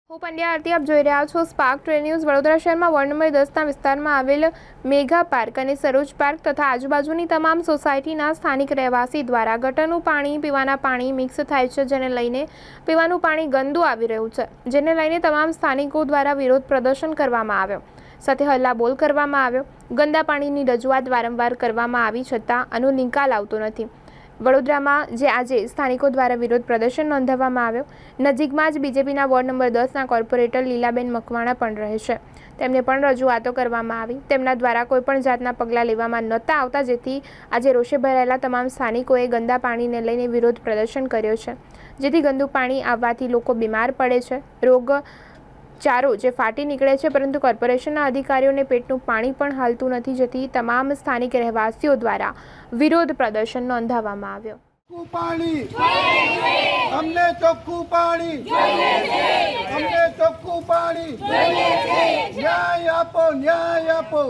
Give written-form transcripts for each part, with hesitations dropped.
હું પંડ્યા આરતી આપ જોઈ રહ્યા છો સ્પાર્ક ટ્રેન ન્યૂઝ। વડોદરા શહેરમાં વોર્ડ નંબર 10ના વિસ્તારમાં આવેલ મેઘા પાર્ક અને સરોજ પાર્ક તથા આજુબાજુની તમામ સોસાયટીના સ્થાનિક રહેવાસી દ્વારા ગટરનું પાણી પીવાના પાણી મિક્સ થાય છે, જેને લઈને પીવાનું પાણી ગંદુ આવી રહ્યું છે, જેને લઈને તમામ સ્થાનિકો દ્વારા વિરોધ પ્રદર્શન કરવામાં આવ્યો, સાથે હલ્લાબોલ કરવામાં આવ્યો। ગંદા પાણીની રજૂઆત વારંવાર કરવામાં આવી છતાં આનો નિકાલ આવતો નથી। વડોદરામાં જે આજે સ્થાનિકો દ્વારા વિરોધ પ્રદર્શન નોંધાવવામાં આવ્યો, નજીકમાં જ બીજેપીના વોર્ડ નંબર 10ના કોર્પોરેટર લીલાબેન મકવાણા પણ રહે છે, તેમને પણ રજૂઆતો કરવામાં આવી। તેમના દ્વારા કોઈપણ જાતના પગલાં લેવામાં નહોતા આવતા, જેથી આજે રોષે ભરાયેલા તમામ સ્થાનિકોએ ગંદા પાણીને લઈને વિરોધ પ્રદર્શન કર્યો છે, જેથી ગંદુ પાણી આવવાથી લોકો બીમાર પડે છે, રોગચારો જે ફાટી નીકળે છે, પરંતુ કોર્પોરેશનના અધિકારીઓને પેટનું પાણી પણ હાલતું નથી, જેથી તમામ સ્થાનિક રહેવાસીઓ દ્વારા વિરોધ પ્રદર્શન નોંધાવવામાં આવ્યો। અમને ચોખ્ખું પાણી અમને ચોખ્ખું પાણી ન્યાય આપો ન્યાય આપો।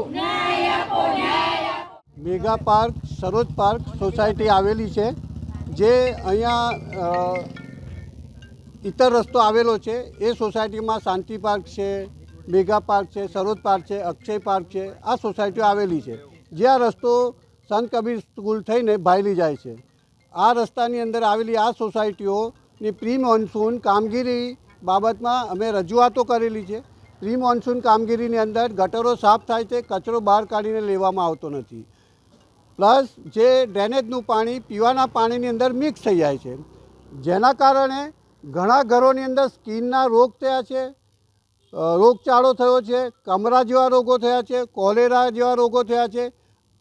મેગા પાર્ક સરોજ પાર્ક સોસાયટી આવેલી છે, જે અહીંયા ઇતર રસ્તો આવેલો છે। એ સોસાયટીમાં શાંતિ પાર્ક છે, મેગા પાર્ક છે, સરોજ પાર્ક છે, અક્ષય પાર્ક છે, આ સોસાયટીઓ આવેલી છે, જે આ રસ્તો સંત કબીર સ્કૂલ થઈને ભાયલી જાય છે। આ રસ્તાની અંદર આવેલી આ સોસાયટીઓની પ્રી મોન્સૂન કામગીરી બાબતમાં અમે રજૂઆતો કરેલી છે। પ્રી મોન્સૂન કામગીરીની અંદર ગટરો સાફ થાય છે, કચરો બહાર કાઢીને લેવામાં આવતો નથી, પ્લસ જે ડ્રેનેજનું પાણી પીવાના પાણીની અંદર મિક્સ થઈ જાય છે, જેના કારણે ઘણા ઘરોની અંદર સ્કિનના રોગ થયા છે, રોગચાળો થયો છે, કમરા જેવા રોગો થયા છે, કોલેરા જેવા રોગો થયા છે।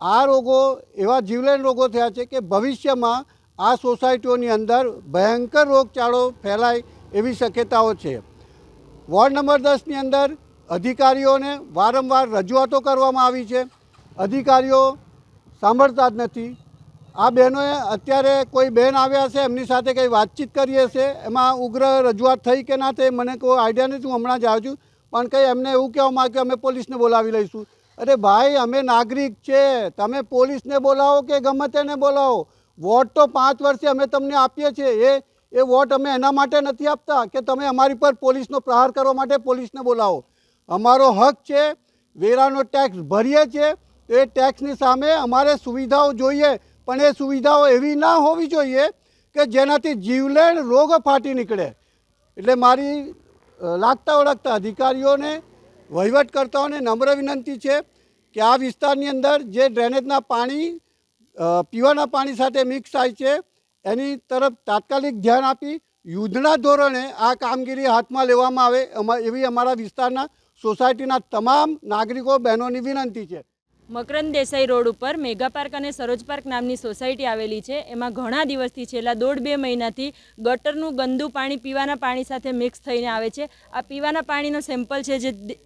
આ રોગો એવા જીવલેણ રોગો થયા છે કે ભવિષ્યમાં આ સોસાયટીઓની અંદર ભયંકર રોગચાળો ફેલાય એવી શક્યતાઓ છે। વોર્ડ નંબર 10ની અંદર અધિકારીઓને વારંવાર રજૂઆતો કરવામાં આવી છે, અધિકારીઓ સાંભળતા જ નથી। આ બહેનોએ અત્યારે કોઈ બહેન આવ્યા છે, એમની સાથે કંઈ વાતચીત કરી હશે, એમાં ઉગ્ર રજૂઆત થઈ કે ના થઈ મને કોઈ આઈડિયા નથી, હું હમણાં જ આવ્યો છું, પણ કંઈ એમને એવું કહેવામાં આવ્યું કે અમે પોલીસને બોલાવી લઈશું। અરે ભાઈ, અમે નાગરિક છે, તમે પોલીસને બોલાવો કે ગમે તેને બોલાવો, વોટ તો 5 વર્ષે અમે તમને આપીએ છીએ। એ વોટ અમે એના માટે નથી આપતા કે તમે અમારી પર પોલીસનો પ્રહાર કરવા માટે પોલીસને બોલાવો। અમારો હક છે, વેરાનો ટેક્સ ભરીએ છીએ, એ ટેક્સની સામે અમારે સુવિધાઓ જોઈએ, પણ એ સુવિધાઓ એવી ના હોવી જોઈએ કે જેનાથી જીવલેણ રોગ ફાટી નીકળે। એટલે મારી લાગતા ઓળખતા અધિકારીઓને વહીવટકર્તાઓને નમ્ર વિનંતી છે કે આ વિસ્તારની અંદર જે ડ્રેનેજના પાણી પીવાના પાણી સાથે મિક્સ થાય છે, એની તરફ તાત્કાલિક ધ્યાન આપી યુદ્ધના ધોરણે આ કામગીરી હાથમાં લેવામાં આવે એવી અમારા વિસ્તારના સોસાયટીના તમામ નાગરિકો બહેનોની વિનંતી છે। મકરંદ દેસાઈ રોડ ઉપર મેગા પાર્ક અને સરોજ પાર્ક નામની સોસાયટી આવેલી છે। એમાં ઘણા દિવસથી છેલ્લા 1.5-2 મહિનાથી ગટરનું ગંદુ પાણી પીવાના પાણી સાથે મિક્સ થઈને આવે છે। આ પીવાના પાણીનો સેમ્પલ છે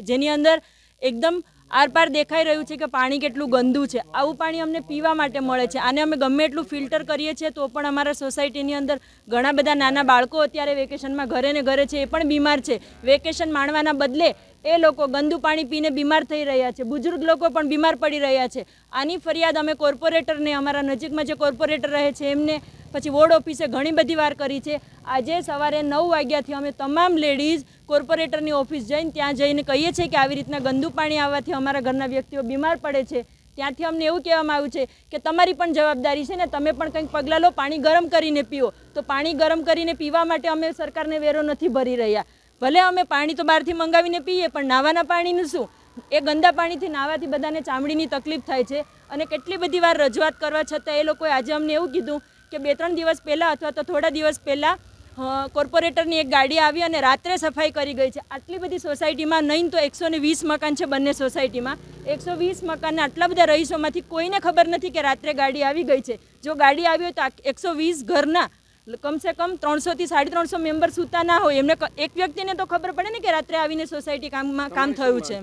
જેની અંદર એકદમ આરપાર દેખાઈ રહ્યું છે કે પાણી કેટલું ગંદુ છે। આવું પાણી અમને પીવા માટે મળે છે, આને અમે ગમે એટલું ફિલ્ટર કરીએ છીએ તો પણ અમારા સોસાયટીની અંદર ઘણા બધા નાના બાળકો અત્યારે વેકેશનમાં ઘરે ને ઘરે છે, એ પણ બીમાર છે। વેકેશન માણવાના બદલે એ લોકો ગંદુ પાણી પીને બીમાર થઈ રહ્યા છે, બુઝુર્ગ લોકો પણ બીમાર પડી રહ્યા છે। આની ફરિયાદ અમે કોર્પોરેટરને, અમારા નજીકમાં જે કોર્પોરેટર રહે છે એમને, પછી વોર્ડ ઓફિસે ઘણી બધી વાર કરી છે। આજે સવારે 9 વાગ્યાથી અમે તમામ લેડીઝ કોર્પોરેટરની ઓફિસ જઈને ત્યાં જઈને કહીએ છીએ કે આવી રીતના ગંદુ પાણી આવવાથી અમારા ઘરના વ્યક્તિઓ બીમાર પડે છે। ત્યાંથી અમને એવું કહેવામાં આવ્યું છે કે તમારી પણ જવાબદારી છે ને, તમે પણ કંઈક પગલાં લો, પાણી ગરમ કરીને પીઓ। તો પાણી ગરમ કરીને પીવા માટે અમે સરકારને વેરો નથી ભરી રહ્યા। ભલે અમે પાણી તો બહારથી મંગાવીને પીએ, પણ નાવાના પાણીનું શું? એ ગંદા પાણીથી નાવાથી બધાને ચામડીની તકલીફ થાય છે। અને કેટલી બધી વાર રજૂઆત કરવા છતાં એ લોકોએ આજે અમને એવું કીધું કે 2-3 દિવસ પહેલાં અથવા તો થોડા દિવસ પહેલાં કોર્પોરેટરની એક ગાડી આવી અને રાત્રે સફાઈ કરી ગઈ છે। આટલી બધી સોસાયટીમાં નહીં તો 120 મકાન છે બંને સોસાયટીમાં, 120 મકાનના આટલા બધા રહીશોમાંથી કોઈને ખબર નથી કે રાત્રે ગાડી આવી ગઈ છે। જો ગાડી આવી હોય તો 120 ઘરના કમસે કમ 300 થી 350 મેમ્બર સૂતા ના હોય, એમને એક વ્યક્તિને તો ખબર પડે ને કે રાત્રે આવીને સોસાયટી કામ થયું છે।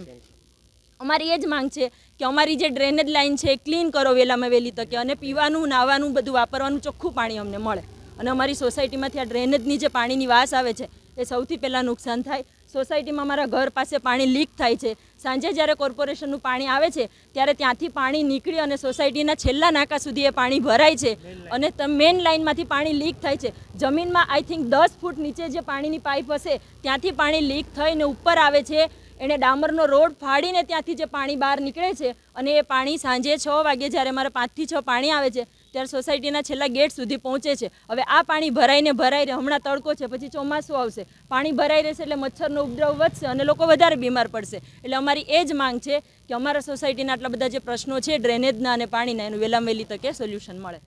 અમારી એ જ માંગ છે કે અમારી જે ડ્રેનેજ લાઇન છે એ ક્લીન કરો વહેલામાં વહેલી તકે, અને પીવાનું, નાવાનું, બધું વાપરવાનું ચોખ્ખું પાણી અમને મળે, અને અમારી સોસાયટીમાંથી આ ડ્રેનેજની જે પાણીની વાસ આવે છે એ સૌથી પહેલાં નુકસાન થાય। સોસાયટીમાં અમારા ઘર પાસે પાણી લીક થાય છે, સાંજે જ્યારે કોર્પોરેશનનું પાણી આવે છે ત્યારે ત્યાંથી પાણી નીકળી અને સોસાયટીના છેલ્લા નાકા સુધી એ પાણી ભરાય છે અને મેઇન લાઇનમાંથી પાણી લીક થાય છે. જમીનમાં આઈ થિંક 10 ફૂટ નીચે જે પાણીની પાઇપ હશે ત્યાંથી પાણી લીક થઈને ઉપર આવે છે. એણે ડામરનો રોડ ફાડીને ત્યાંથી જે પાણી બહાર નીકળે છે અને એ પાણી સાંજે 6 વાગે જ્યારે અમારે 5 થી 6 પાણી આવે છે ત્યારે સોસાયટીના છેલ્લા ગેટ સુધી પહોંચે છે. હવે આ પાણી ભરાઈને હમણાં તડકો છે, પછી ચોમાસું આવશે, પાણી ભરાઈ રહેશે એટલે મચ્છરનો ઉપદ્રવ વધશે અને લોકો વધારે બીમાર પડશે. એટલે અમારી એ જ માંગ છે કે અમારા સોસાયટીના આટલા બધા જે પ્રશ્નો છે ડ્રેનેજના અને પાણીના એનું વહેલામાં વહેલી તકે સોલ્યુશન મળે.